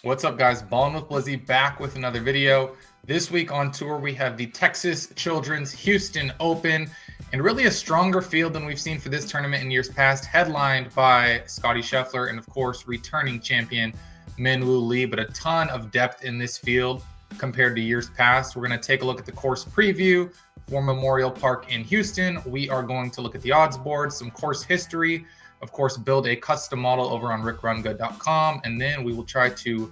What's up, guys? Ballin with Blizzy back with another video. This week on tour, we have the Texas Children's Houston Open, and really a stronger field than we've seen for this tournament in years past, headlined by Scottie Scheffler and, of course, returning champion Min-Woo Lee, but a ton of depth in this field compared to years past. We're going to take a look at the course preview for Memorial Park in Houston. We are going to look at the odds board, some course history, of course, build a custom model over on rickrungood.com, and then we will try to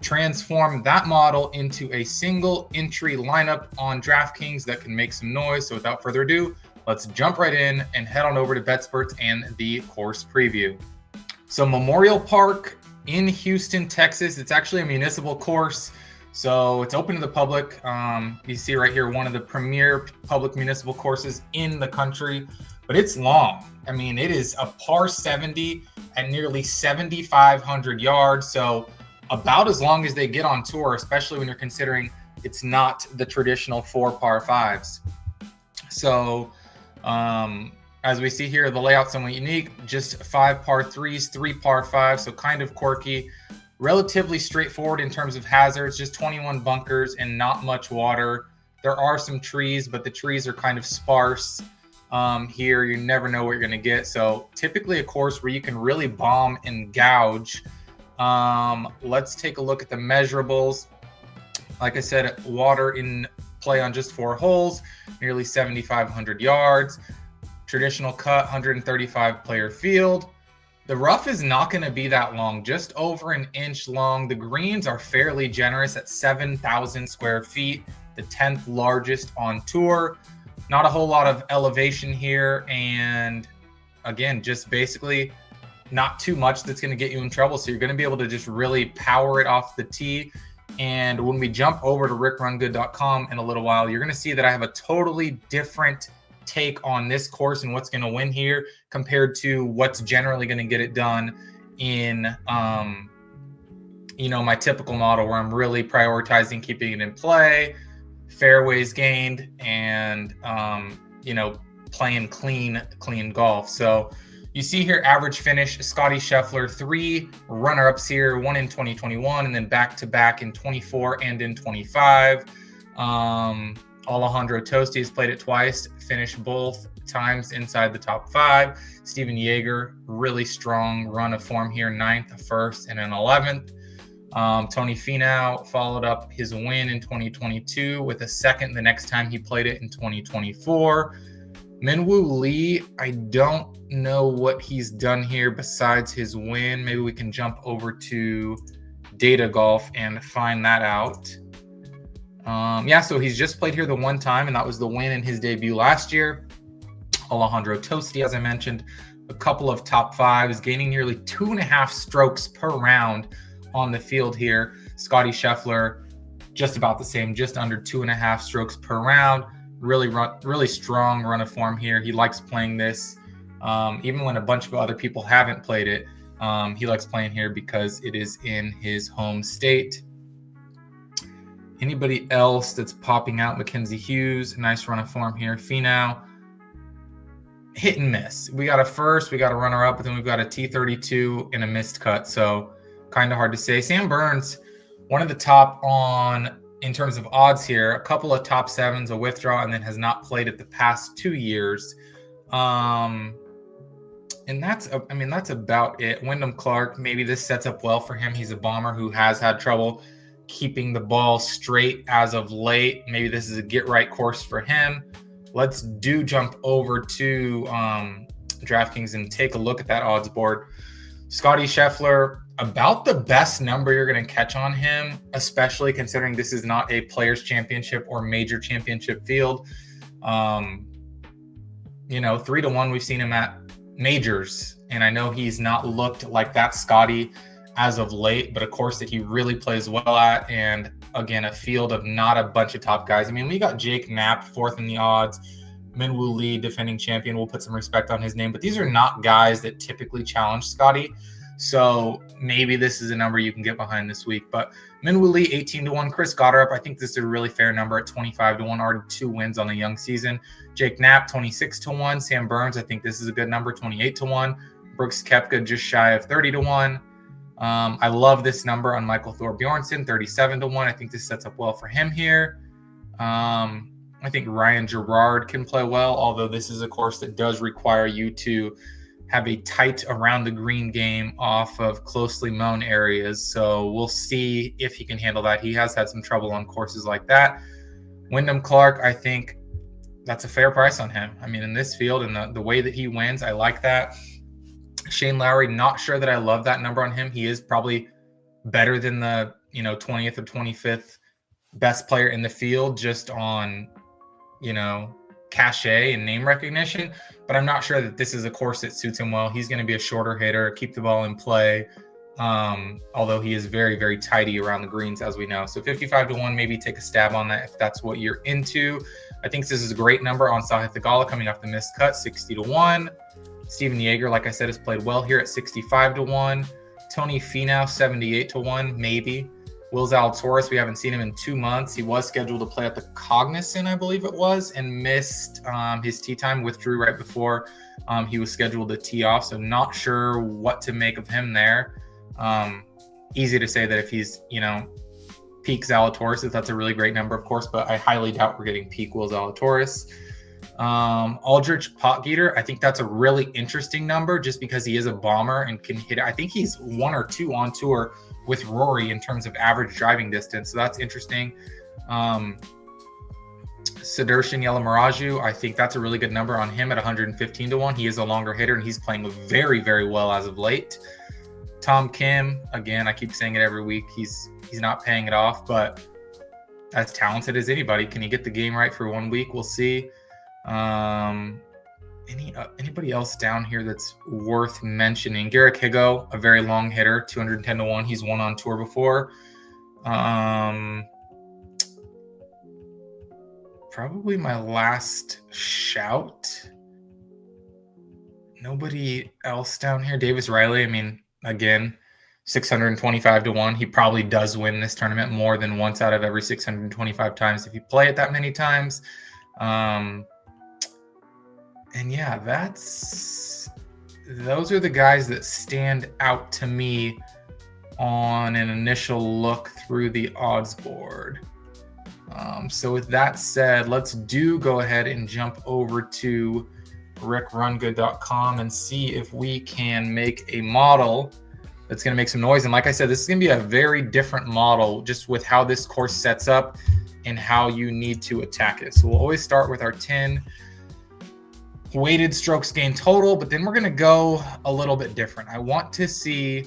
transform that model into a single entry lineup on DraftKings that can make some noise. So without further ado, let's jump right in and head on over to BetSperts and the course preview. So Memorial Park in Houston, Texas. It's actually a municipal course, so it's open to the public. You see right here, one of the premier public municipal courses in the country, but it's long. I mean, it is a par 70 at nearly 7,500 yards. So about as long as they get on tour, especially when you're considering it's not the traditional 4 par 5s. So as we see here, the layout's somewhat unique, just 5 par 3s, 3 par 5s, so kind of quirky, relatively straightforward in terms of hazards, just 21 bunkers and not much water. There are some trees, but the trees are kind of sparse. Here, you never know what you're going to get. So typically a course where you can really bomb and gouge. Let's take a look at the measurables. Like I said, water in play on just 4 holes, nearly 7,500 yards. Traditional cut, 135 player field. The rough is not going to be that long, just over an inch long. The greens are fairly generous at 7,000 square feet, the 10th largest on tour. Not a whole lot of elevation here, and again, just basically not too much that's going to get you in trouble. So you're going to be able to just really power it off the tee. And when we jump over to rickrungood.com in a little while, you're going to see that I have a totally different take on this course and what's going to win here compared to what's generally going to get it done in my typical model, where I'm really prioritizing keeping it in play, fairways gained, and playing clean golf. So you see here, average finish, Scottie Scheffler, 3 runner-ups here, 1 in 2021 and then back-to-back in 24 and in 25. Alejandro Tosti has played it twice, finished both times inside the top 5. Steven Jaeger, really strong run of form here, 9th, 1st, and an 11th. Tony Finau followed up his win in 2022 with a 2nd the next time he played it in 2024. Min-Woo Lee, I don't know what he's done here besides his win. Maybe we can jump over to Data Golf and find that out. So he's just played here the one time, and that was the win in his debut last year. Alejandro Tosti, as I mentioned, a couple of top 5s, gaining nearly 2.5 strokes per round on the field here. Scottie Scheffler, just about the same, just under 2.5 strokes per round. Really strong run of form here. He likes playing this, even when a bunch of other people haven't played it. He likes playing here because it is in his home state. Anybody else that's popping out? Mackenzie Hughes, nice run of form here. Finau, hit and miss. We got a first, we got a runner up, but then we've got a T32 and a missed cut. So kind of hard to say. Sam Burns, one of the top in terms of odds here, a couple of top 7s, a withdrawal, and then has not played it the past 2 years. And that's about it. Wyndham Clark, maybe this sets up well for him. He's a bomber who has had trouble keeping the ball straight as of late. Maybe this is a get-right course for him. Let's jump over to DraftKings and take a look at that odds board. Scottie Scheffler, about the best number you're going to catch on him, especially considering this is not a Players' Championship or major championship field. 3-1, we've seen him at majors, and I know he's not looked like that Scottie as of late, but a course that he really plays well at, and again, a field of not a bunch of top guys. I mean, we got Jake Knapp 4th in the odds, Min-Woo Lee, defending champion. We'll put some respect on his name, but these are not guys that typically challenge Scottie. So maybe this is a number you can get behind this week. But Min-Woo Lee, 18-1. Chris Goddard, I think this is a really fair number at 25-1. Already 2 wins on the young season. Jake Knapp, 26-1. Sam Burns, I think this is a good number, 28-1. Brooks Koepka, just shy of 30-1. I love this number on Michael Thor Bjornsson, 37-1. I think this sets up well for him here. I think Ryan Gerard can play well, although this is a course that does require you to have a tight around the green game off of closely mown areas. So we'll see if he can handle that. He has had some trouble on courses like that. Wyndham Clark, I think that's a fair price on him. I mean, in this field and the way that he wins, I like that. Shane Lowry, not sure that I love that number on him. He is probably better than the 20th or 25th best player in the field just on cachet and name recognition, but I'm not sure that this is a course that suits him well. He's going to be a shorter hitter, keep the ball in play, although he is very, very tidy around the greens, as we know. So 55-1, maybe take a stab on that if that's what you're into. I think this is a great number on Sahith Theegala coming off the missed cut, 60-1. Steven Yeager, like I said, has played well here at 65-1. Tony Finau, 78-1, maybe. Will Zalatoris, we haven't seen him in 2 months. He was scheduled to play at the Cognizant, I believe it was, and missed his tee time, withdrew right before he was scheduled to tee off. So not sure what to make of him there. Easy to say that if he's, peak Zalatoris, that's a really great number, of course, but I highly doubt we're getting peak Will Zalatoris. Aldrich Potgieter, I think that's a really interesting number just because he is a bomber and can hit it. I think he's 1 or 2 on tour with Rory in terms of average driving distance. So that's interesting. Sudarshan Yalamaraju, I think that's a really good number on him at 115-1. He is a longer hitter and he's playing very, very well as of late. Tom Kim, again, I keep saying it every week. He's not paying it off, but as talented as anybody. Can he get the game right for 1 week? We'll see. Anybody else down here that's worth mentioning? Garrick Higo, a very long hitter, 210-1. He's won on tour before. Probably my last shout. Nobody else down here. Davis Riley, I mean, again, 625-1. He probably does win this tournament more than once out of every 625 times if you play it that many times. And yeah, those are the guys that stand out to me on an initial look through the odds board. So with that said, let's go ahead and jump over to rickrungood.com and see if we can make a model that's going to make some noise. And like I said, this is going to be a very different model just with how this course sets up and how you need to attack it. So we'll always start with our 10 weighted strokes gained total, but then we're going to go a little bit different. I want to see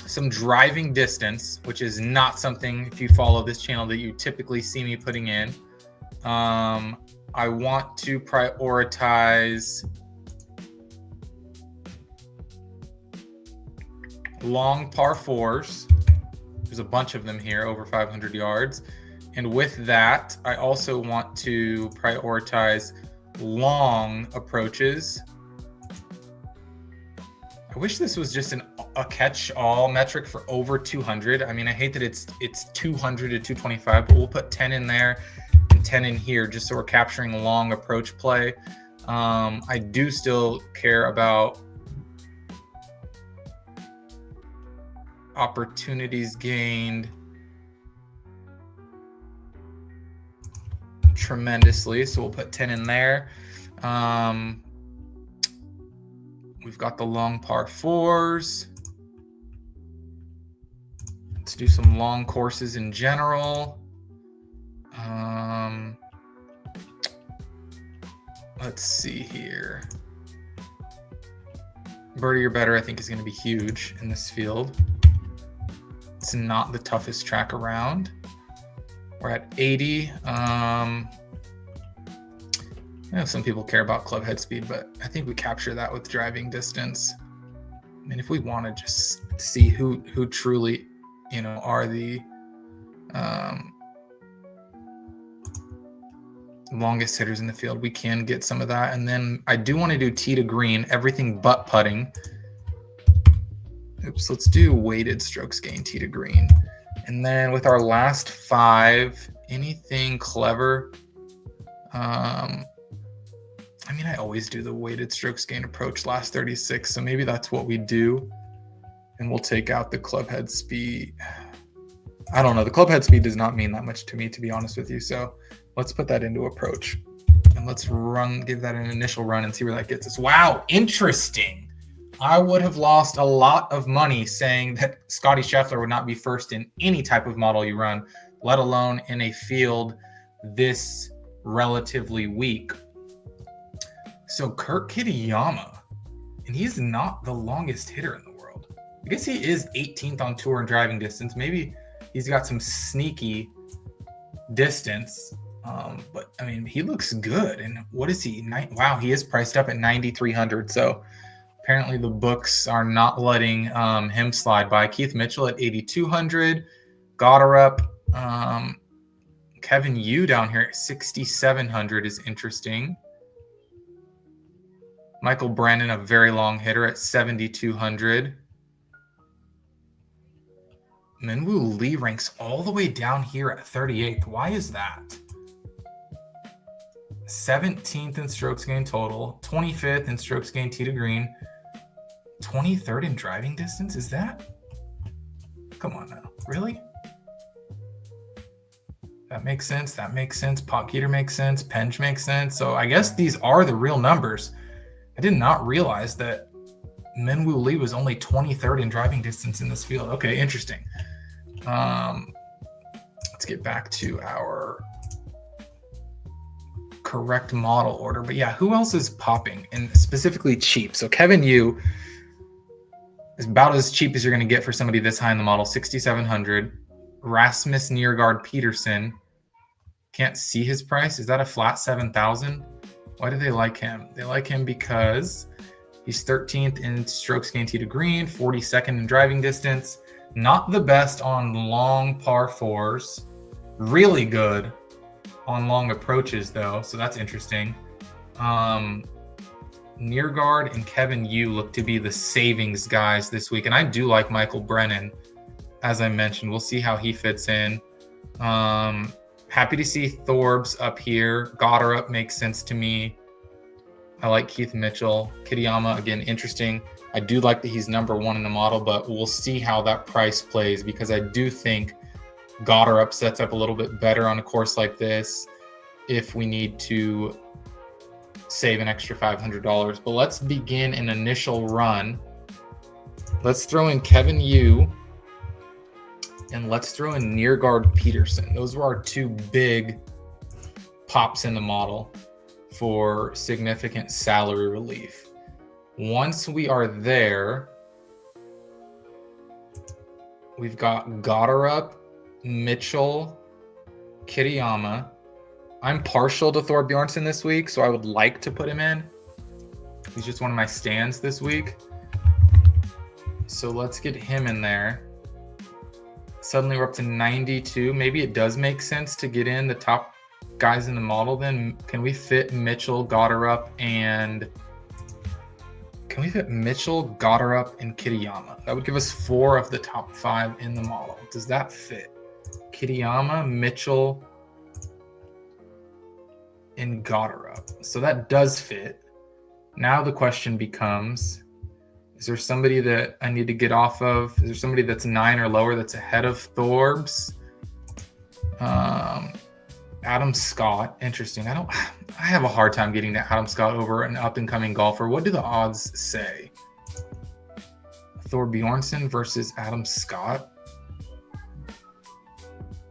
some driving distance, which is not something, if you follow this channel, that you typically see me putting in. I want to prioritize long par fours. There's a bunch of them here, over 500 yards. And with that, I also want to prioritize long approaches. I wish this was just a catch-all metric for over 200. I mean, I hate that it's 200 to 225, but we'll put 10 in there and 10 in here just so we're capturing a long approach play. I do still care about opportunities gained tremendously, so we'll put 10 in there. We've got the long par fours. Let's do some long courses in general. Let's see here. Birdie or better, I think, is going to be huge in this field. It's not the toughest track around. We're at 80. I know some people care about club head speed, but I think we capture that with driving distance. I mean, if we want to just see who truly, are the longest hitters in the field, we can get some of that. And then I do want to do tee to green, everything but putting. Oops, let's do weighted strokes gained tee to green. And then with our last 5, anything clever? I mean, I always do the weighted strokes gained approach last 36, so maybe that's what we do. And we'll take out the club head speed. I don't know. The club head speed does not mean that much to me, to be honest with you. So let's put that into approach. And let's give that an initial run and see where that gets us. Wow, interesting. I would have lost a lot of money saying that Scotty Scheffler would not be first in any type of model you run, let alone in a field this relatively weak. So Kurt Kitayama, and he's not the longest hitter in the world. I guess he is 18th on tour in driving distance. Maybe he's got some sneaky distance. But I mean, he looks good. And what is he? Wow, he is priced up at 9,300. So apparently the books are not letting him slide by. Keith Mitchell at 8,200. Goddard Kevin Yu down here at 6,700 is interesting. Michael Brennan, a very long hitter at 7,200. Minwoo Lee ranks all the way down here at 38th. Why is that? 17th in strokes gained total, 25th in strokes gained tee to green, 23rd in driving distance. Is that? Come on now. Really? That makes sense. That makes sense. Potkeeter makes sense. Penge makes sense. So I guess these are the real numbers. I did not realize that Minwoo Lee was only 23rd in driving distance in this field. Okay, interesting. Let's get back to our correct model order. But yeah, who else is popping and specifically cheap? So Kevin Yu is about as cheap as you're going to get for somebody this high in the model, 6,700. Rasmus Niergaard Peterson, can't see his price. Is that a flat 7,000? Why do they like him? They like him because he's 13th in strokes gained tee to green, 42nd in driving distance. Not the best on long par fours. Really good on long approaches, though, so that's interesting. Niergaard and Kevin Yu look to be the savings guys this week, and I do like Michael Brennan, as I mentioned. We'll see how he fits in. Happy to see Thorbs up here. Goddard up makes sense to me. I like Keith Mitchell. Kitayama, again, interesting. I do like that he's number one in the model, but we'll see how that price plays because I do think Goddard sets up a little bit better on a course like this if we need to save an extra $500. But let's begin an initial run. Let's throw in Kevin Yu and let's throw in Niergaard Peterson. Those were our two big pops in the model for significant salary relief. Once we are there, we've got Goddard, Mitchell, Kitayama. I'm partial to Thor Bjornsson this week, so I would like to put him in. He's just one of my stands this week. So let's get him in there. Suddenly we're up to 92. Maybe it does make sense to get in the top guys in the model then. Can we fit Mitchell, Goddard, and Kitayama? That would give us 4 of the top 5 in the model. Does that fit? Kitayama, Mitchell, and Goddard. So that does fit. Now the question becomes, is there somebody that I need to get off of? Is there somebody that's 9 or lower that's ahead of Thorbs? Adam Scott, interesting. I have a hard time getting to Adam Scott over an up-and-coming golfer. What do the odds say? Thor Bjornsson versus Adam Scott.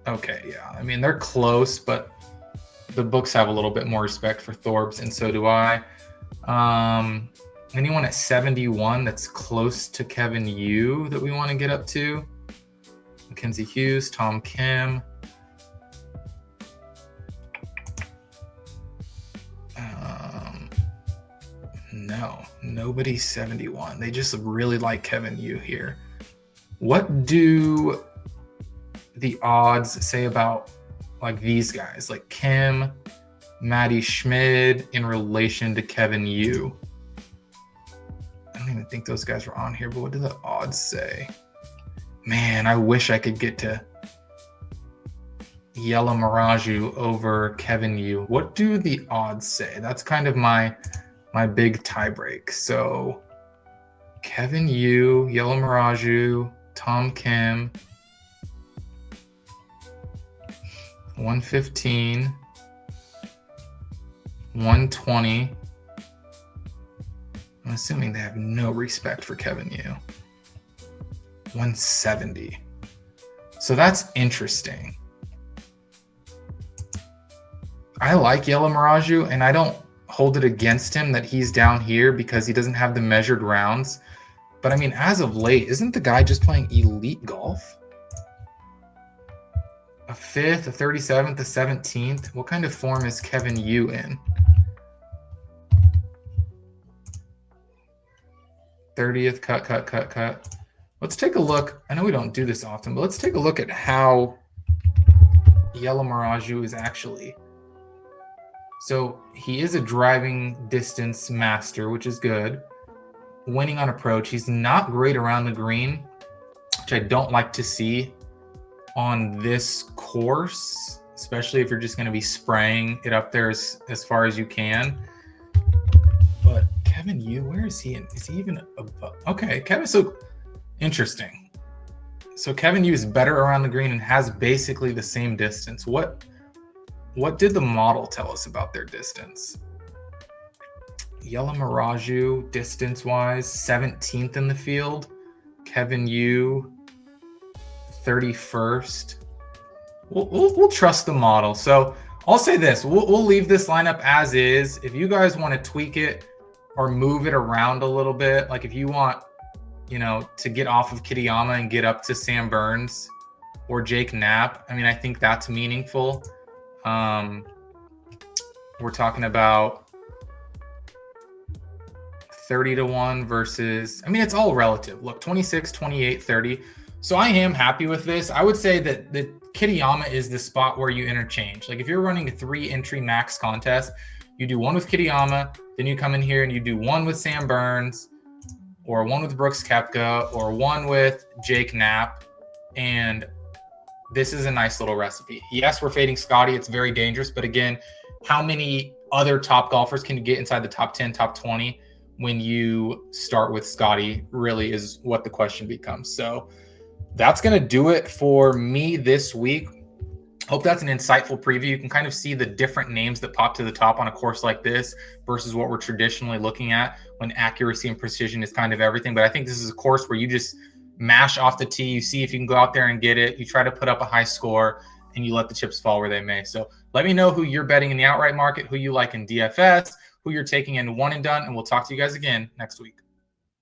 Okay, yeah. I mean, they're close, but the books have a little bit more respect for Thorbs, and so do I. Anyone at 71 that's close to Kevin Yu that we want to get up to? Mackenzie Hughes, Tom Kim. No, nobody's 71. They just really like Kevin Yu here. What do the odds say about like these guys, like Kim, Matty Schmid in relation to Kevin Yu? I don't even think those guys were on here, but what do the odds say? Man, I wish I could get to Yella Miraju over Kevin Yu. What do the odds say? That's kind of my big tie break. So Kevin Yu, Yellow Miraju, Tom Kim, 115, 120. I'm assuming they have no respect for Kevin Yu. 170. So that's interesting. I like Yellow Miraju, and I don't hold it against him that he's down here because he doesn't have the measured rounds. But I mean, as of late, isn't the guy just playing elite golf? A 5th, a 37th, a 17th. What kind of form is Kevin Yu in? 30th, cut. Let's take a look. I know we don't do this often, but let's take a look at how Yellow Miraju is actually. So he is a driving distance master, which is good. Winning on approach. He's not great around the green, which I don't like to see on this course, especially if you're just going to be spraying it up there as far as you can. But Kevin Yu, where is he? Is he even above? Okay, Kevin, so interesting. So Kevin Yu is better around the green and has basically the same distance. What did the model tell us about their distance? Yellow Miraju, distance-wise, 17th in the field. Kevin Yu, 31st. We'll trust the model. So I'll say this. We'll leave this lineup as is. If you guys want to tweak it or move it around a little bit, like if you want, to get off of Kitayama and get up to Sam Burns or Jake Knapp, I mean, I think that's meaningful. We're talking about 30-1 versus, I mean, it's all relative. Look, 26, 28, 30. So I am happy with this. I would say that the Kitayama is the spot where you interchange. Like if you're running a 3-entry max contest, you do one with Kitayama, then you come in here and you do one with Sam Burns, or one with Brooks Koepka, or one with Jake Knapp, and this is a nice little recipe. Yes, we're fading Scotty. It's very dangerous. But again, how many other top golfers can you get inside the top 10, top 20 when you start with Scotty really is what the question becomes. So that's going to do it for me this week. Hope that's an insightful preview. You can kind of see the different names that pop to the top on a course like this versus what we're traditionally looking at when accuracy and precision is kind of everything. But I think this is a course where you just mash off the tee. You see if you can go out there and get it. You try to put up a high score and you let the chips fall where they may. So let me know who you're betting in the outright market, who you like in DFS, who you're taking in one and done, and we'll talk to you guys again next week.